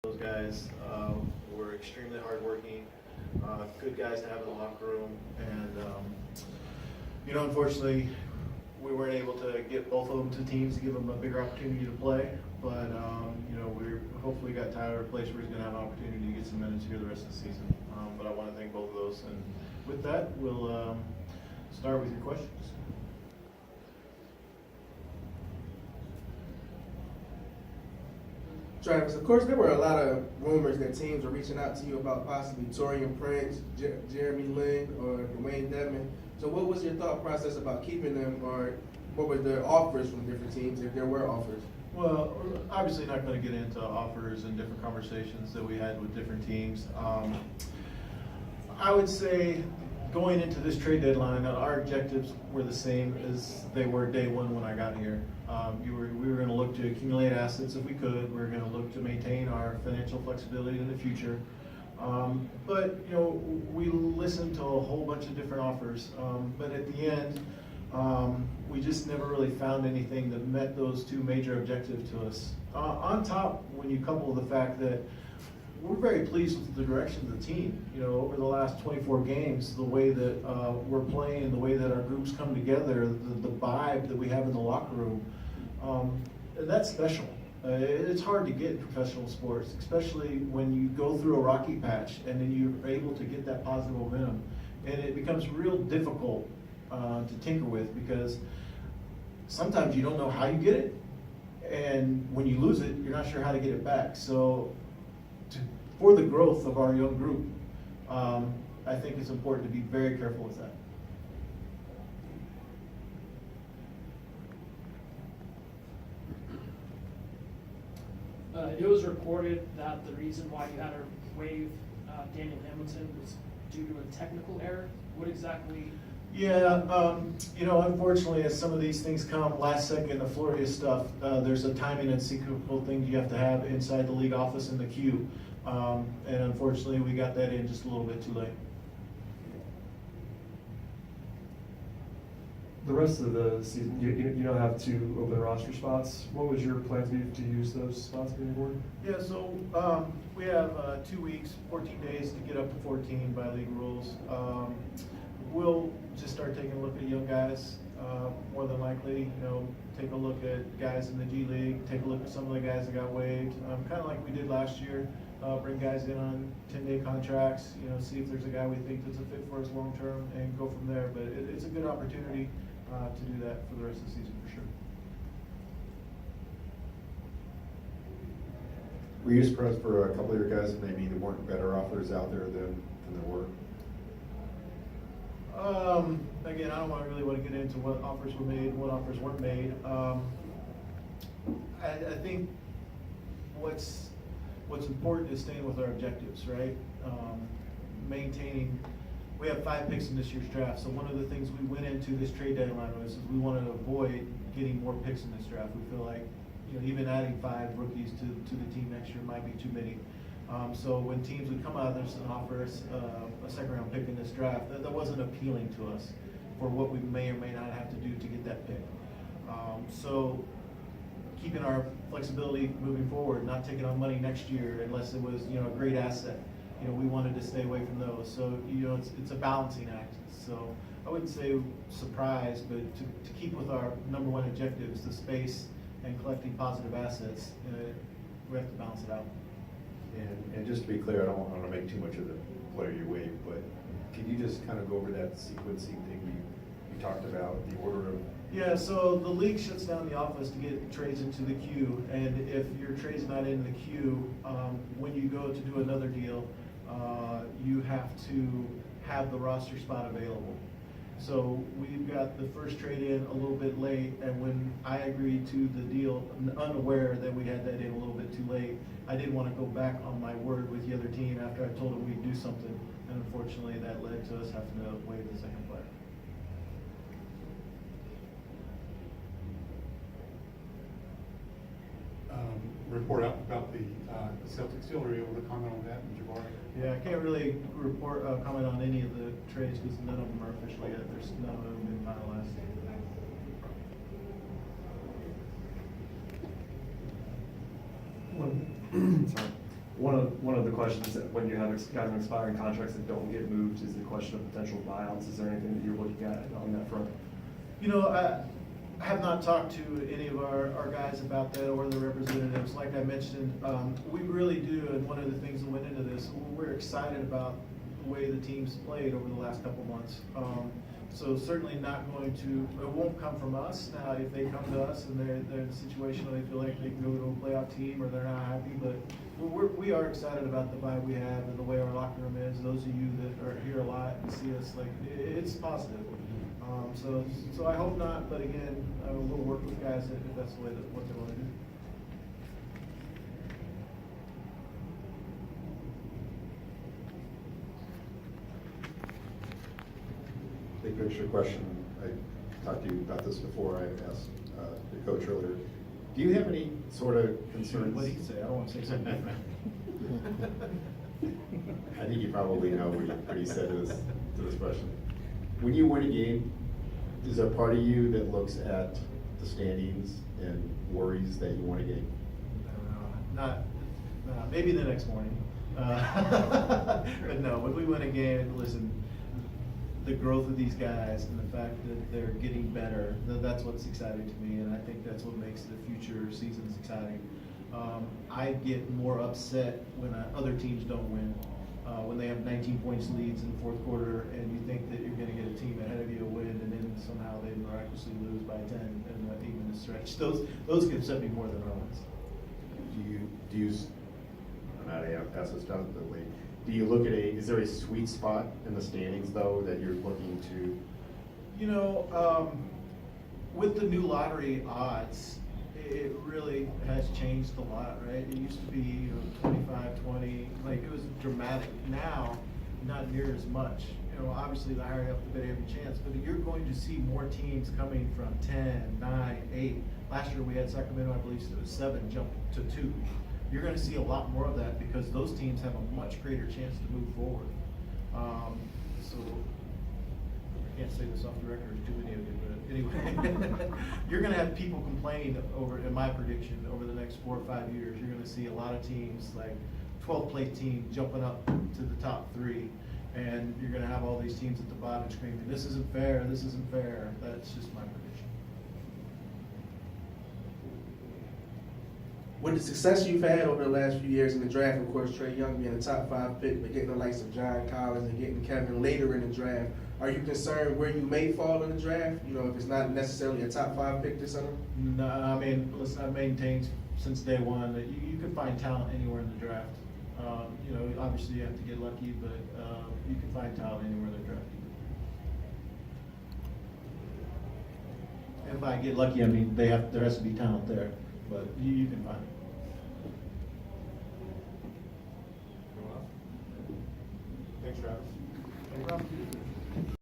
Those guys were extremely hardworking, good guys to have in the locker room, and unfortunately, we weren't able to get both of them to teams to give them a bigger opportunity to play. But we hopefully got Tyler a place where he's going to have an opportunity to get some minutes here the rest of the season. But I want to thank both of those, and with that, we'll start with your questions. Travis, of course, there were a lot of rumors that teams were reaching out to you about possibly Torian Prince, Jeremy Lin, or Dwayne Dedman. So what was your thought process about keeping them, or what were the offers from different teams, if there were offers? Well, we're obviously not going to get into offers and different conversations that we had with different teams. I would say going into this trade deadline, our objectives were the same as they were day one when I got here. We were going to look to accumulate assets if we could. We were going to look to maintain our financial flexibility in the future. But we listened to a whole bunch of different offers. But at the end, we just never really found anything that met those two major objectives to us. On top, when you couple the fact that we're very pleased with the direction of the team. Over the last 24 games, the way that we're playing, the way that our groups come together, the vibe that we have in the locker room, that's special. It's hard to get in professional sports, especially when you go through a rocky patch and then you're able to get that positive momentum. And it becomes real difficult to tinker with, because sometimes you don't know how you get it, and when you lose it, you're not sure how to get it back. So for the growth of our young group, I think it's important to be very careful with that. It was reported that the reason why you had to waive Daniel Hamilton was due to a technical error. What exactly? Yeah, unfortunately, as some of these things come last second, the Florida stuff, there's a timing and sequential thing you have to have inside the league office in the queue. And unfortunately, we got that in just a little bit too late. The rest of the season, you don't have two open roster spots. What was your plan to use those spots moving forward? Yeah, so we have 2 weeks, 14 days to get up to 14 by league rules. We'll just start taking a look at young guys, more than likely, take a look at guys in the G League, take a look at some of the guys that got waived, kind of like we did last year. Bring guys in on 10-day contracts, see if there's a guy we think that's a fit for us long term, and go from there. But it's a good opportunity to do that for the rest of the season for sure. Were you surprised for a couple of your guys that maybe there weren't better offers out there than there were? Again, I don't really want to get into what offers were made, what offers weren't made. I think what's important is staying with our objectives, right? Maintaining. We have 5 picks in this year's draft, so one of the things we went into this trade deadline with is we wanted to avoid getting more picks in this draft. We feel like even adding 5 rookies to the team next year might be too many. So when teams would come out of this and offer us a second-round pick in this draft, that wasn't appealing to us for what we may or may not have to do to get that pick. So keeping our flexibility moving forward, not taking on money next year unless it was a great asset. We wanted to stay away from those. So it's a balancing act. So I wouldn't say surprised, but to keep with our number one objectives, the space and collecting positive assets, we have to balance it out. And just to be clear, I don't want to make too much of the player you waive, but can you just kind of go over that sequencing thing you talked about, the order of? Yeah, so the league shuts down the office to get trades into the queue, and if your trade's not in the queue, when you go to do another deal, you have to have the roster spot available. So we got the first trade in a little bit late, and when I agreed to the deal, unaware that we had that in a little bit too late, I didn't want to go back on my word with the other team after I told them we'd do something, and unfortunately that led to us having to waive the second player. Report out about the Celtics deal. Are you able to comment on that, Jabari? Yeah, I can't really comment on any of the trades because none of them are official yet. There's none of them been finalized. Sorry. One of the questions that when you have guys on expiring contracts that don't get moved is the question of potential buyouts. Is there anything that you're looking at on that front? You know, I have not talked to any of our guys about that or the representatives. Like I mentioned, we really do, and one of the things that went into this, we're excited about the way the team's played over the last couple months. So certainly not going to, it won't come from us. Now, if they come to us and they're in a situation where they feel like they can go to a playoff team or they're not happy, but we are excited about the vibe we have and the way our locker room is. Those of you that are here a lot and see us, like, it's positive. So I hope not, but again, we'll work with guys if that's the way that what they want to do. Big picture question, I talked to you about this before, I asked the coach earlier. Do you have any sort of concerns? What do you say? I don't want to say something different. I think you probably know what he said to this question. When you win a game, is there a part of you that looks at the standings and worries that you won a game? Not, maybe the next morning. But no, when we win a game, listen, the growth of these guys and the fact that they're getting better, that's what's exciting to me, and I think that's what makes the future seasons exciting. I get more upset when other teams don't win. When they have 19 points leads in the fourth quarter and you think that you're going to get a team ahead of you a win and then somehow they miraculously lose by 10 and even a stretch. Those can upset me more than runs. Do you, I'm not going to pass this down the way. Do you look at is there a sweet spot in the standings though that you're looking to? You know, with the new lottery odds, it really has changed a lot, right? It used to be 25-20, like it was dramatic. Now, not near as much. You know, obviously the higher up the better every chance, but you're going to see more teams coming from 10, 9, 8. Last year we had Sacramento, I believe it was 7, jump to 2. You're going to see a lot more of that because those teams have a much greater chance to move forward. So I can't say this off the record, too many of you, but anyway, you're going to have people complaining over, in my prediction, over the next 4 or 5 years. You're going to see a lot of teams, like 12-play team, jumping up to the top 3, and you're going to have all these teams at the bottom screaming, "This isn't fair! This isn't fair!" That's just my prediction. With the success you've had over the last few years in the draft, of course, Trae Young being a top 5 pick, but getting the likes of John Collins and getting Kevin later in the draft, are you concerned where you may fall in the draft? You know, if it's not necessarily a top 5 pick this summer? No, I mean, listen, I've maintained since day one that you can find talent anywhere in the draft. You know, obviously you have to get lucky, but you can find talent anywhere in the draft. And if I get lucky, I mean, there has to be talent there, but you can find it. Thanks, Travis. No problem.